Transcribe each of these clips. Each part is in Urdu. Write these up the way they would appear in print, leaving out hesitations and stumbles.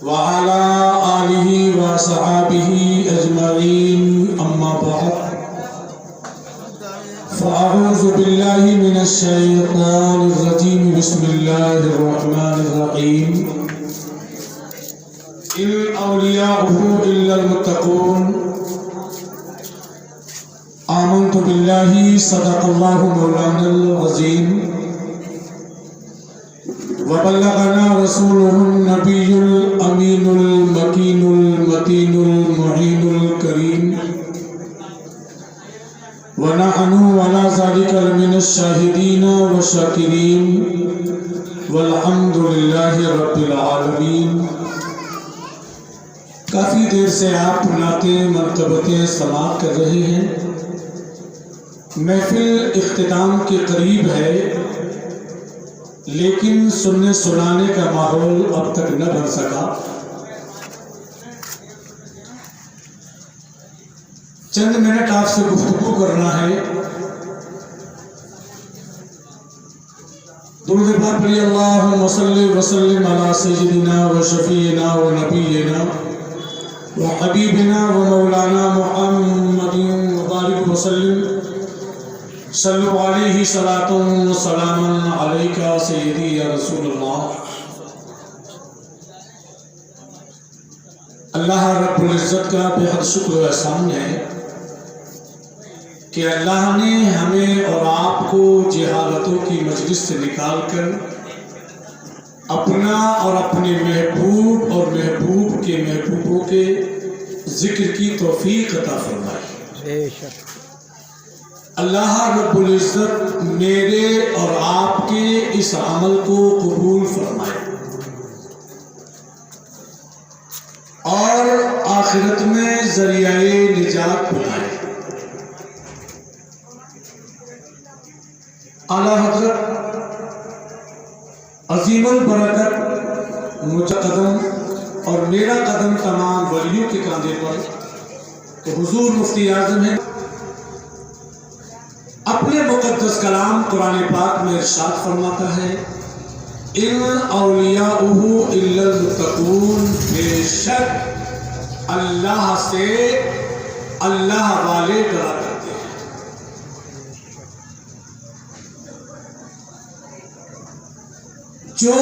وعلى آله وصحابه أجمعين أما بعد فأعوذ بالله من الشيطان الرجيم بسم الله الرحمن الرحيم إن أولياؤه إلا المتقون آمنت بالله صدق الله مولانا العظيم وبلغنا رسوله النبي الأمين المكين المتين المعين الكريم ونحن على ذلك من الشاهدين والشاكرين والحمد لله رب العالمين۔ کافی دیر سے آپ نعتیں مرتبتیں سماعت کر رہے ہیں، محفل اختتام کے قریب ہے، لیکن سننے سنانے کا ماحول اب تک نہ بن سکا۔ چند منٹ آپ سے گفتگو کرنا ہے۔ درود پاک پڑھیے، اللہم صلی وسلم علی سیدنا و شفیعنا و نبینا و حبیبنا و مولانا محمد مبارک وسلم۔ صلو علیہ صلاۃ و سلام علیک سیدی یا رسول اللہ۔ اللہ رب العزت کا بہت شکر و احسان ہے کہ اللہ نے ہمیں اور آپ کو جہالتوں کی مجلس سے نکال کر اپنا اور اپنے محبوب اور محبوب کے محبوبوں کے ذکر کی توفیق عطا فرمائی۔ اللہ رب العزت میرے اور آپ کے اس عمل کو قبول فرمائے اور آخرت میں ذریعہ نجات بنائے۔ اعلیٰ حضرت عظیم البرکت مجھے قدم اور میرا قدم تمام ولیوں کے کاندھے پر تو حضور مفتی اعظم ہے، اپنے مقدس کلام قرآن پاک میں ارشاد فرماتا ہے ان اولیاؤہ الا المتقون، بے شک اللہ سے اللہ والے ڈرا کرتے ہیں۔ جو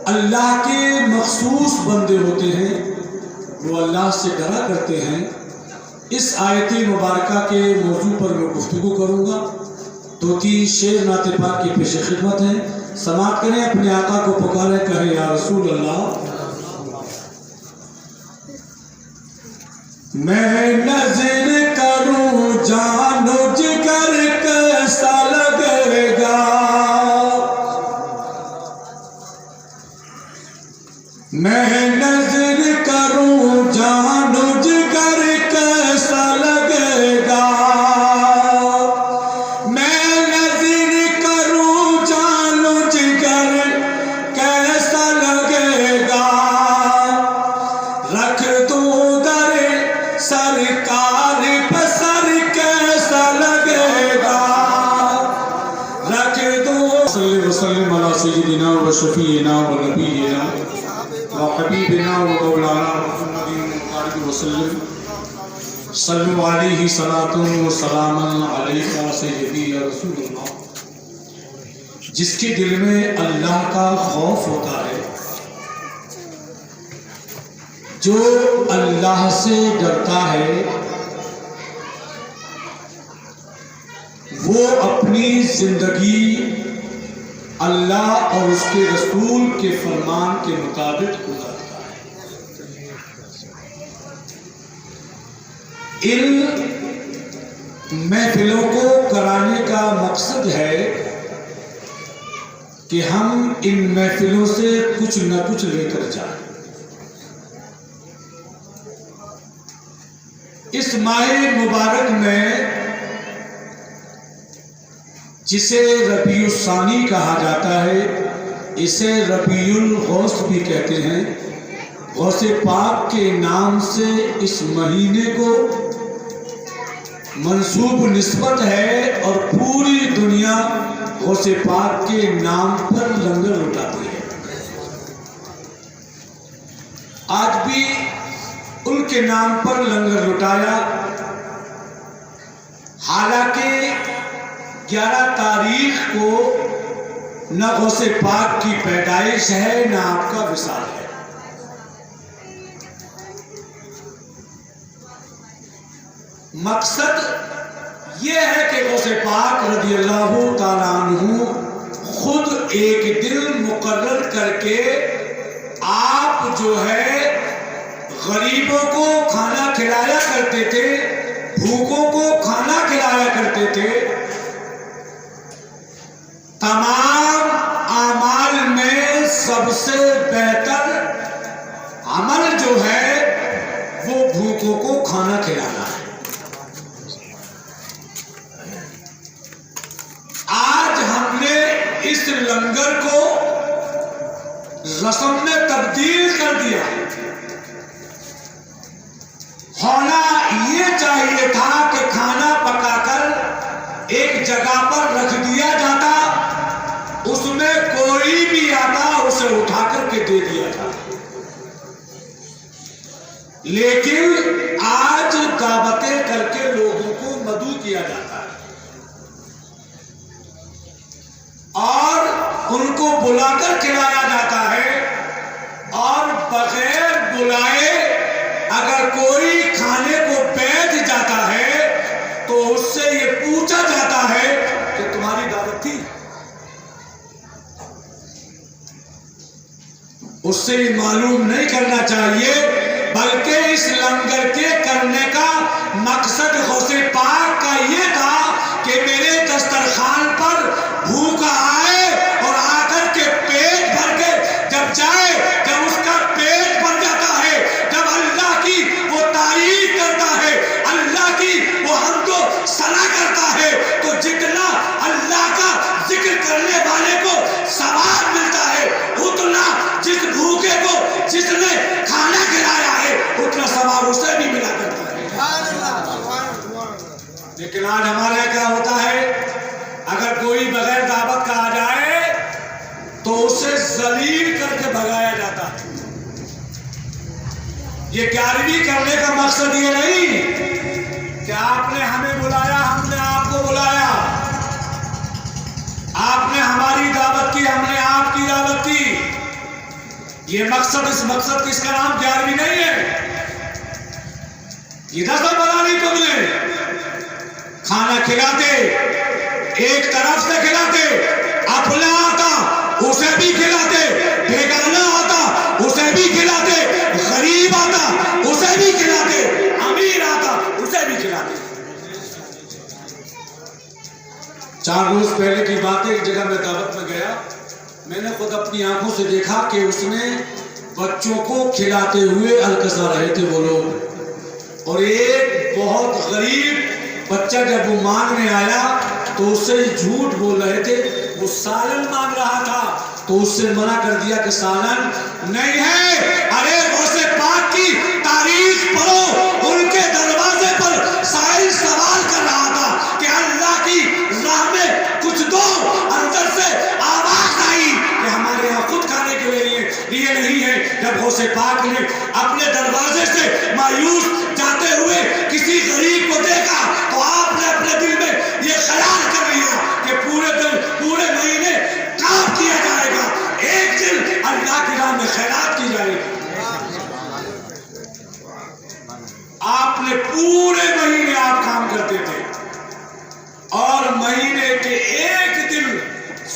اللہ کے مخصوص بندے ہوتے ہیں وہ اللہ سے ڈرا کرتے ہیں۔ اس آیت مبارکہ کے موضوع پر میں گفتگو کروں گا۔ دو تین شعر نعت پاک کی پیش خدمت ہیں، سماعت کریں، اپنے آقا کو پکاریں، کہیں یا رسول اللہ۔ میں نظر کروں جان و جگر کیسا لگے گا، میں نظر کروں جان و جگر کیسا لگے گا، میں نظر کروں جان و جگر کیسا لگے گا، رکھ دوں در سرکار پہ سر کیسا لگے گا، رکھ دوں صلی وسلم علی سیدنا و شفیعنا و نبینا وحبیبنا و مولانا محمد مبارک وسلم۔ صلو علیہ صلاۃ و سلام علیک سیدی یا رسول اللہ۔ جس کے دل میں اللہ کا خوف ہوتا ہے، جو اللہ سے ڈرتا ہے، وہ اپنی زندگی اللہ اور اس کے رسول کے فرمان کے مطابق گزارتا ہے۔ ان محفلوں کو کرانے کا مقصد ہے کہ ہم ان محفلوں سے کچھ نہ کچھ لے کر جائیں۔ اس ماہ مبارک میں جسے ربیع الثانی کہا جاتا ہے، اسے ربیع الغوث بھی کہتے ہیں۔ غوث پاک کے نام سے اس مہینے کو منسوب نسبت ہے اور پوری دنیا غوث پاک کے نام پر لنگر لٹاتی ہے۔ آج بھی ان کے نام پر لنگر لٹایا، حالانکہ 11 تاریخ کو نہ غوث پاک کی پیدائش ہے نہ آپ کا وصال ہے۔ مقصد یہ ہے کہ غوث پاک رضی اللہ تعالیٰ عنہ خود ایک دن مقرر کر کے آپ جو ہے غریبوں کو کھانا کھلایا کرتے تھے، بھوکوں کو کھانا کھلایا کرتے تھے۔ تمام اعمال میں سب سے بہتر عمل جو ہے وہ بھوکوں کو کھانا کھلانا ہے۔ آج ہم نے اس لنگر کو رسم میں تبدیل کر دیا۔ ہونا یہ چاہیے تھا کہ کھانا پکا کر ایک جگہ پر رکھ دیا جاتا، اس میں کوئی بھی آتا اسے اٹھا کر کے دے دیا جاتا، لیکن آج دعوتیں کر کے لوگوں کو مدعو کیا جاتا ہے اور ان کو بلا کر کھلایا جاتا ہے، اور بغیر بلائے اگر کوئی کھانے کو بیٹھ جاتا ہے تو اس سے یہ پوچھا جاتا ہے کہ تمہاری دعوت تھی؟ اس سے یہ معلوم نہیں کرنا چاہیے، بلکہ اس لنگر کے کرنے کا مقصد غوث پاک کا یہ تھا کہ میرے دسترخوان پر بھوکا آئے اور آ کر کے پیٹ بھر کے جب جائے، جب اس کا پیٹ بھر جاتا ہے، جب اللہ کی وہ تعریف کرتا ہے، اللہ کی وہ حمد و ثنا کرتا ہے، تو جتنا اللہ کا ذکر کرنے والے کو ثواب ملتا ہے، اتنا جس بھوکے کو جس نے کھانا کھلایا ہے اتنا ثواب اسے بھی ملا کرتا ہے۔ لیکن آج ہمارے کیا ہوتا ہے، اگر کوئی بغیر دعوت کا آ جائے تو اسے ذلیل کر کے بھگایا جاتا ہے۔ یہ 11ویں کرنے کا مقصد یہ نہیں کہ آپ نے ہمیں بلایا، ہم نے آپ کو بلایا، آپ نے ہماری دعوت کی، ہم نے آپ کی دعوت کی۔ یہ مقصد، اس مقصد اس کا نام 11ویں نہیں ہے۔ یہ رسم بنانی تم نے، کھانا کھلاتے، ایک طرف سے کھلاتے، اپنا آتا اسے بھی کھلاتے، بیگانہ آتا اسے بھی کھلاتے، غریب آتا اسے بھی کھلاتے، امیر آتا اسے بھی کھلاتے۔ 4 روز پہلے کی بات ہے، ایک جگہ میں دعوت میں گیا، میں نے خود اپنی آنکھوں سے دیکھا کہ اس نے بچوں کو کھلاتے ہوئے الکسا رہے تھے وہ لوگ، اور ایک بہت غریب بچہ جب وہ مانگنے آیا تو اس سے جھوٹ بول رہے تھے، وہ سالن مانگ رہا تھا تو اس سے منع کر دیا کہ سالن نہیں ہے۔ ارے غوث پاک کی تاریخ پڑھو، ان کے دروازے پر سائل سوال کر رہا تھا کہ اللہ کی راہ میں کچھ دو، اندر سے آواز آئی کہ ہمارے یہاں خود کھانے کے لیے نہیں ہے۔ جب غوث پاک نے اپنے دروازے سے مایوس جاتے ہوئے کسی غریب کو دیکھا تو آپ نے اپنے دل میں یہ خیال کر لیا کہ پورے مہینے کام کیا جائے گا، ایک دن اللہ کی راہ میں خیرات کی جائے گی۔ آپ نے پورے مہینے آپ کام کرتے تھے، اور مہینے کے ایک دن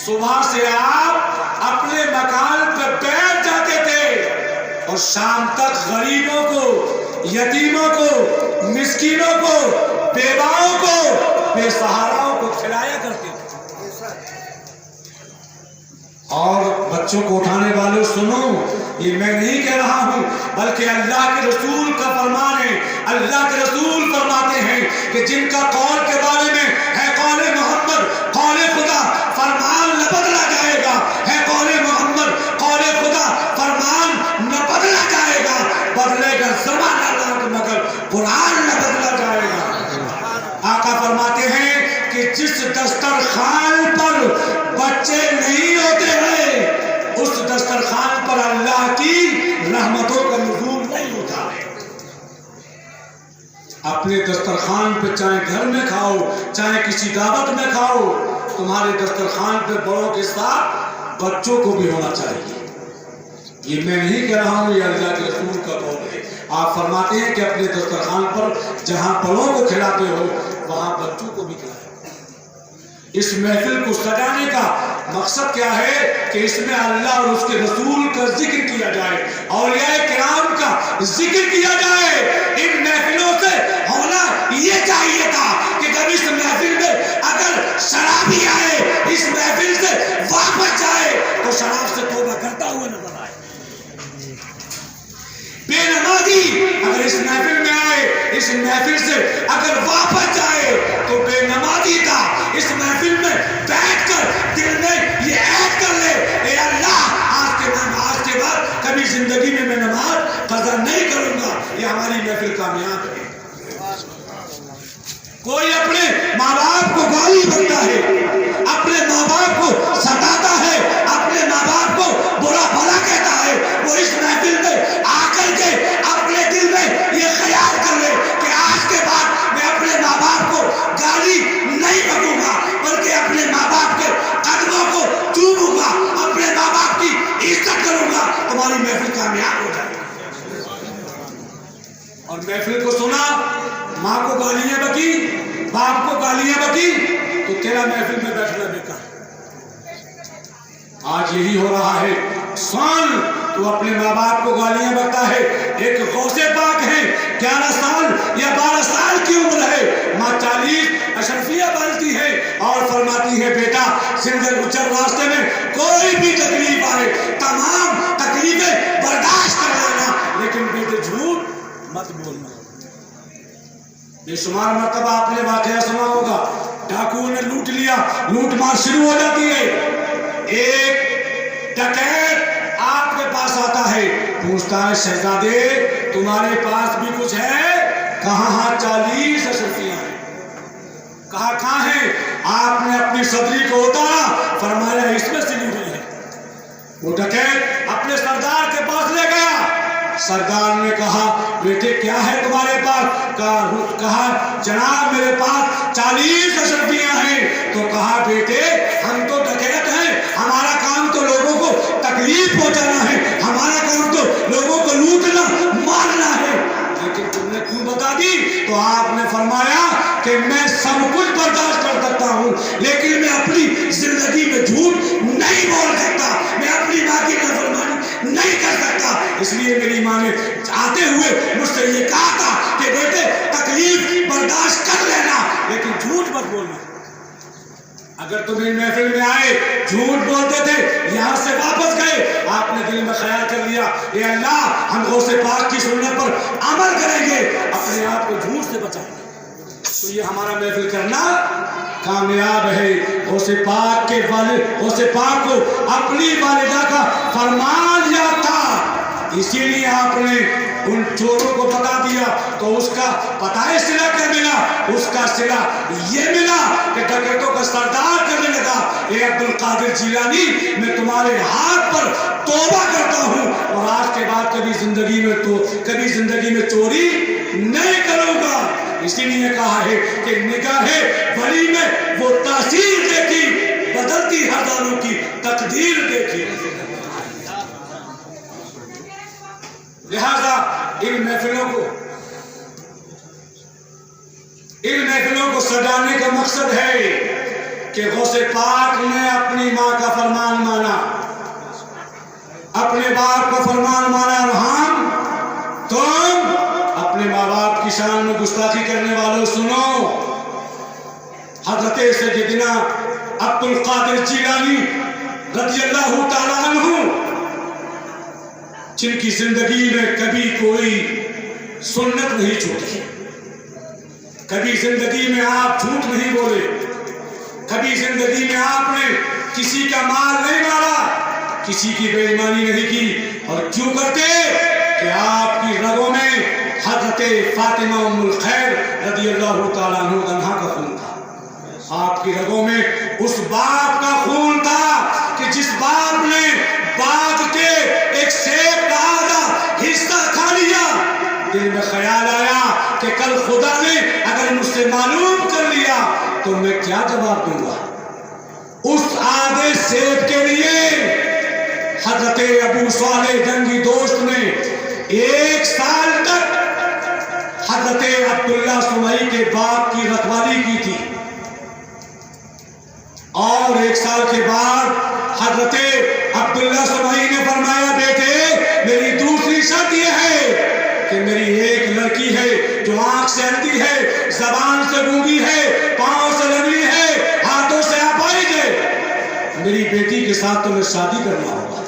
صبح سے آپ اپنے مکان پہ بیٹھ جاتے تھے اور شام تک غریبوں کو، یتیموں کو، مسکینوں کو، بیواؤں کو، بے سہاراؤں کو کھلایا کرتے تھے۔ اور بچوں کو اٹھانے والوں سنو، یہ میں نہیں کہہ رہا ہوں بلکہ اللہ کے رسول کا فرمان ہے۔ اللہ کے رسول فرماتے ہیں کہ جن کا قول کے بارے میں ہے قول محمد قول خدا، فرمان نہ بدلا جائے گا، ہے قول محمد قول خدا، فرمان نہ بدلا جائے گا، بدلے گا زمانہ نہ مگر قرآن نہ بدلا جائے گا۔ آقا فرماتے ہیں کہ جس دسترخوان پر بچے نہیں ہوتے ہیں اس دسترخوان پر اللہ کی رحمتوں کا نزول اپنے دسترخوان پہ چاہے گھر میں کھاؤ چاہے کسی دعوت میں کھاؤ، تمہارے دسترخوان پہ بڑوں کے ساتھ بچوں کو بھی ہونا چاہیے۔ یہ میں نہیں کہہ رہا ہوں، یہ اللہ کے رسول کا قول ہے۔ آپ فرماتے ہیں کہ اپنے دسترخوان پر جہاں بڑوں کو کھلاتے ہو وہاں بچوں کو بھی کھلاؤ۔ اس محفل کو سجانے کا مقصد کیا ہے کہ اس میں اللہ اور اس کے رسول کا ذکر کیا جائے، اولیاء کرام کا ذکر کیا جائے۔ ان محفلوں سے ہونا یہ چاہیے تھا کہ جب اس محفل میں اگر شرابی آئے اس محفل سے واپس جائے تو شراب سے توبہ کرتا ہوا نظر آئے۔ بے نمازی اگر اس محفل میں آئے اس محفل سے اگر واپس جائے تو بے نمازی تھا۔ اس محفل میں بیٹھ کر دل میں یہ عہد کر لے، اے اللہ آج کے بعد کبھی زندگی میں نماز قضا نہیں کروں گا۔ یہ ہماری محفل کامیاب ہے۔ کوئی اپنے ماں باپ کو گالی دیتا ہے، اپنے ماں باپ کو ستاتا ہے، اپنے ماں باپ کو برا بھلا کہتا ہے، وہ اس محفل میں آ کر کے اپنے دل میں یہ خیال کر لے کہ آج کے بعد میں اپنے ماں باپ کو گالی نہیں بکوں گا بلکہ اپنے ماں باپ کے قدموں کو چوموں گا، اپنے ماں باپ کی عزت کروں گا۔ تمہاری محفل کامیاب ہو جائے گی۔ اور محفل کو سنا، ماں کو گالیاں بکی، باپ کو گالیاں بکی تو تیرا محفل میں بیٹھنا بیکار۔ آج یہی ہو رہا ہے، سن تو اپنے ماں باپ کو گالیاں بکتا ہے۔ ایک غوث پاک ہے، 11 سال یا 12 سال کی عمر ہے، ماں 40 اشرفیہ بنتی ہے اور فرماتی ہے بیٹا زندگی چل راستے میں کوئی بھی تکلیف آئے تمام تکلیفیں برداشت کر لینا، لیکن بیٹے جھوٹ مت بولنا۔ بے شمار مرتبہ آپ نے واقعہ سنا ہوگا، ڈاکوؤں نے لوٹ لیا، لوٹ مار شروع ہو جاتی ہے۔ ایک ڈکیت آپ کے پاس آتا ہے، پوچھتا ہے شہزادے تمہارے پاس بھی کچھ ہے؟ کہاں؟ ہاں 40 اشرفیاں ہیں۔ کہا کہاں ہیں؟ آپ نے اپنی صدری کو اتارا، فرمایا اس میں سے نہیں ہے۔ وہ ڈکیت اپنے سردار کے پاس لے گیا، سردار نے کہا بیٹے کیا ہے تمہارے پاس؟ کہا جناب میرے پاس 40 اشرفیاں ہیں۔ تو کہا بیٹے ہم تو ڈکیت ہیں، ہمارا کام تو لوگوں کو تکلیف پہنچانا ہے، ہمارا کام تو لوگوں کو لوٹنا مارنا ہے، لیکن تم نے کیوں بتا دی؟ تو آپ نے فرمایا کہ میں سب کچھ برداشت کر سکتا ہوں لیکن میں اپنی زندگی میں جھوٹ نہیں بول سکتا، میں اپنی ماں کی نافرمانی نہیں کر سکتا۔ اس لیے میری ماں نے آتے ہوئے مجھ سے یہ کہا تھا کہ بیٹے تکلیف برداشت کر لینا لیکن جھوٹ مت بولنا۔ اگر تم ان محفل میں آئے جھوٹ بولتے تھے، یہاں سے واپس گئے، آپ نے دل میں خیال کر لیا اے اللہ ہم غوث پاک کی سنت پر عمل کریں گے، اپنے آپ کو جھوٹ سے بچائیں گے، تو یہ ہمارا محفل کرنا کامیاب ہے۔ غوث پاک کے والد، غوث پاک کو اپنی والدہ کا فرمان یاد تھا، اسی لیے آپ نے ان چوروں کو بتا دیا تو اس کا پتہ ہے صلہ کیا ملا؟ اس کا صلہ یہ ملا کہ ڈکیتوں کا سردار کرنے لگا اے عبد القادر جیلانی میں تمہارے ہاتھ پر توبہ کرتا ہوں اور آج کے بعد کبھی زندگی میں چوری نہیں کروں گا۔ اسی لیے کہا ہے کہ نگاہ ولی میں وہ تاثیر دیکھی، بدلتی ہزاروں کی تقدیر دیکھی۔ لہذا ان محفلوں کو سجانے کا مقصد ہے کہ غوث پاک نے اپنی ماں کا فرمان مانا، اپنے باپ کا فرمان مانا، اور ہم تم اپنے ماں باپ کی شان میں گستاخی کرنے والوں سنو۔ حضرت سیدنا عبد القادر جیلانی رضی اللہ تعالیٰ عنہ جن کی زندگی میں کبھی کوئی سنت نہیں چھوٹی، کبھی زندگی میں آپ جھوٹ نہیں بولے، کبھی زندگی میں آپ نے کسی کا مال نہیں مارا، کسی کی بے ایمانی نہیں کی، اور کیوں کرتے کہ آپ کی رگوں میں حضرت فاطمہ ام الخیر رضی اللہ تعالیٰ عنہ کا خون تھا، آپ کی رگوں میں اس باپ کا خون تھا کہ جس باپ نے باغ کے ایک سیب کا آدھا حصہ کھا لیا، دل میں خیال آیا کہ کل خدا نے اگر مجھ سے معلوم کر لیا تو میں کیا جواب دوں گا؟ اس آدھے سیب کے لیے حضرت ابو صالح جنگی دوست نے 1 سال تک حضرت عبداللہ سمعی کے باپ کی رکھوالی کی تھی، اور 1 سال کے بعد حضرت عبداللہ سمعی نے فرمایا بیٹے میری دوسری شرط یہ ہے کہ میری ایک لڑکی ہے جو آنکھ سے اندھی ہے، زبان سے گونگی ہے، پاؤں سے لنگڑی ہے، ہاتھوں سے اپاہج ہے، میری بیٹی کے ساتھ تمہیں شادی کرنا ہوگا۔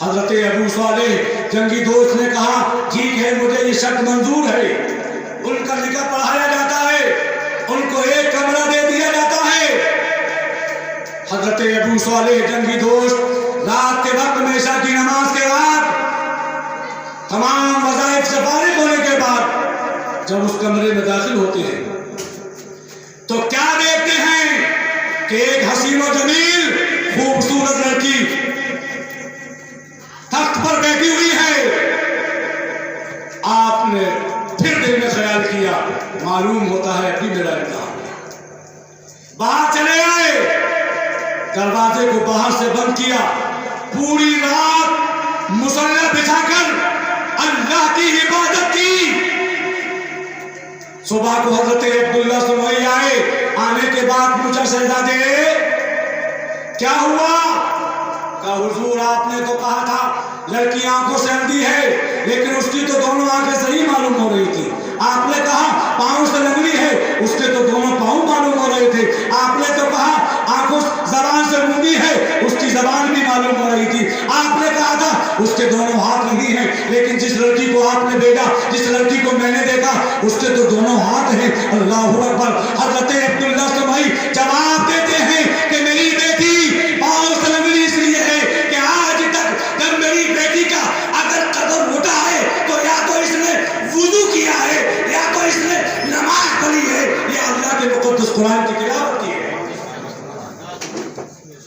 حضرت ابو صالح جنگی دوست نے کہا ٹھیک ہے مجھے یہ شرط منظور ہے۔ ان کا نکاح پڑھایا جاتا ہے، ان کو ایک کمرہ دے دیا جاتا ہے۔ حضرت ابو صالح جنگی دوست رات کے وقت میں عشاء کی نماز کے بعد تمام وظائف سے فارغ ہونے کے بعد جب اس کمرے میں داخل ہوتے ہیں تو کیا دیکھتے ہیں کہ ایک حسین و جمیل خوبصورت لڑکی تخت پر بیٹھی ہوئی ہے۔ آپ نے پھر دل میں خیال کیا معلوم ہوتا ہے ابھی میرا امتحان ہے۔ باہر چلے آئے، دروازے کو باہر سے بند کیا، پوری رات مصلی بچھا کر اللہ کی عبادت کی۔ صبح کو حضرت عبداللہ سمعی آئے، آنے کے بعد پوچھا شہزادے کیا ہوا؟ کہا حضور آپ نے تو کہا تھا لڑکی آنکھوں سے اندھی ہے لیکن اس کی تو دونوں آنکھیں صحیح معلوم ہو رہی تھی۔ آپ نے کہا پاؤں سے لنگڑی ہے، اس کے تو دونوں پاؤں معلوم ہو رہے تھے۔ آپ نے تو کہا آنکھوں زبان سے گونگی ہے، اس کی زبان بھی معلوم ہو رہی تھی۔ آپ نے کہا تھا اس کے دونوں ہاتھ نہیں ہیں، لیکن جس لڑکی کو آپ نے بھیجا، جس لڑکی کو میں نے دیکھا اس کے تو دونوں ہاتھ ہیں۔ اللہ اکبر۔ حضرت عبداللہ سمعی جواب دیتے ہیں کہ میری بیٹی پاؤں سے لنگڑی اس لیے ہے کہ آج تک جب میری بیٹی کا اگر قدم اٹھا ہے تو یا تو اس نے وضو کیا ہے یا تو اس نے نماز پڑھی ہے یا اللہ کے مقدس قرآن کی تلاوت کی ہے۔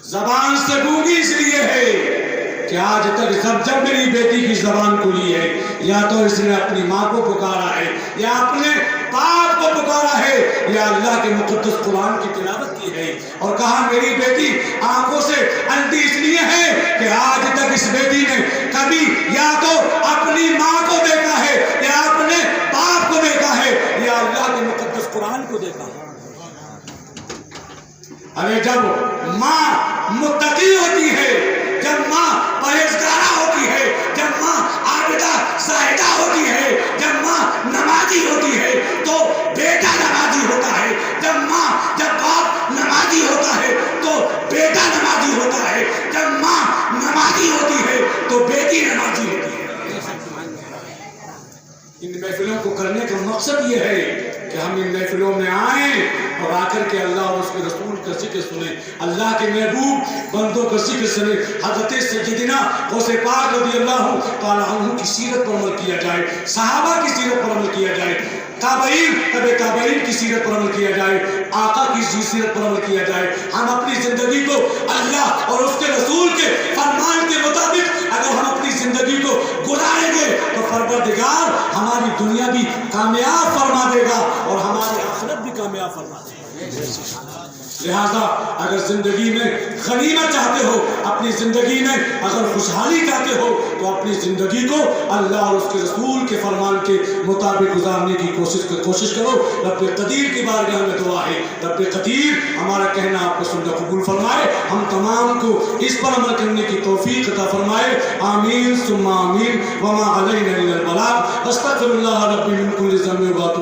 زبان سے گونگی اس لیے ہے کہ آج تک جب میری بیٹی کی زبان کھلی ہے یا تو اس نے اپنی ماں کو پکارا ہے یا اپنے باپ کو پکارا ہے یا اللہ کے مقدس قرآن کی تلاوت کی ہے۔ اور کہا میری بیٹی آنکھوں سے اندھی اس لیے ہے کہ آج تک اس بیٹی نے کبھی یا تو اپنی ماں کو دیکھا ہے یا اپنے باپ کو دیکھا ہے یا اللہ کے مقدس قرآن کو دیکھا ہے۔ ارے جب ماں متقی ہوتی ہے، جب ماں پرہیزگارہ ہوتی ہے، جب ماں عابدہ زاہدہ ہوتی ہے، جب ماں نمازی ہوتی ہے تو بیٹا نمازی ہوتا ہے، جب باپ نمازی ہوتا ہے تو بیٹا نمازی ہوتا ہے، جب ماں نمازی ہوتی ہے تو بیٹی نمازی ہوتی ہے۔ ان محفلوں کو کرنے کا مقصد یہ ہے کہ ہم ان محفلوں میں آئیں اور آ کر کے اللہ اور اس کے رسول کا ذکر سنیں، اللہ کے محبوب بندوں کا ذکر سنیں، حضرت سیدنا غوث پاک رضی اللہ تعالیٰ عنہ کی سیرت پر عمل کیا جائے، صحابہ کی سیرت پر عمل کیا جائے، تابعین تبع تابعین کی سیرت پر عمل کیا جائے، آقا کی سیرت پر عمل کیا جائے۔ ہم اپنی زندگی کو اللہ اور اس کے رسول کے فرمان کے مطابق اگر ہم اپنی زندگی کو گزاریں گے تو پروردگار ہماری دنیا بھی کامیاب فرما دے گا اور ہماری آخرت بھی کامیاب فرما دے گا۔ لہذا اگر زندگی میں غنیمت چاہتے ہو، اپنی زندگی میں اگر خوشحالی چاہتے ہو تو اپنی زندگی کو اللہ اور اس کے رسول کے فرمان کے مطابق گزارنے کی کوشش کرو۔ رب قدیر کی بارگاہ میں دعا ہے رب قدیر ہمارا کہنا آپ کو سننا قبول فرمائے، ہم تمام کو اس پر عمل کرنے کی توفیق عطا فرمائے، آمین ثم آمین۔ وما علینا الا البلاغ، استغفر اللہ ربی من کل ذنب و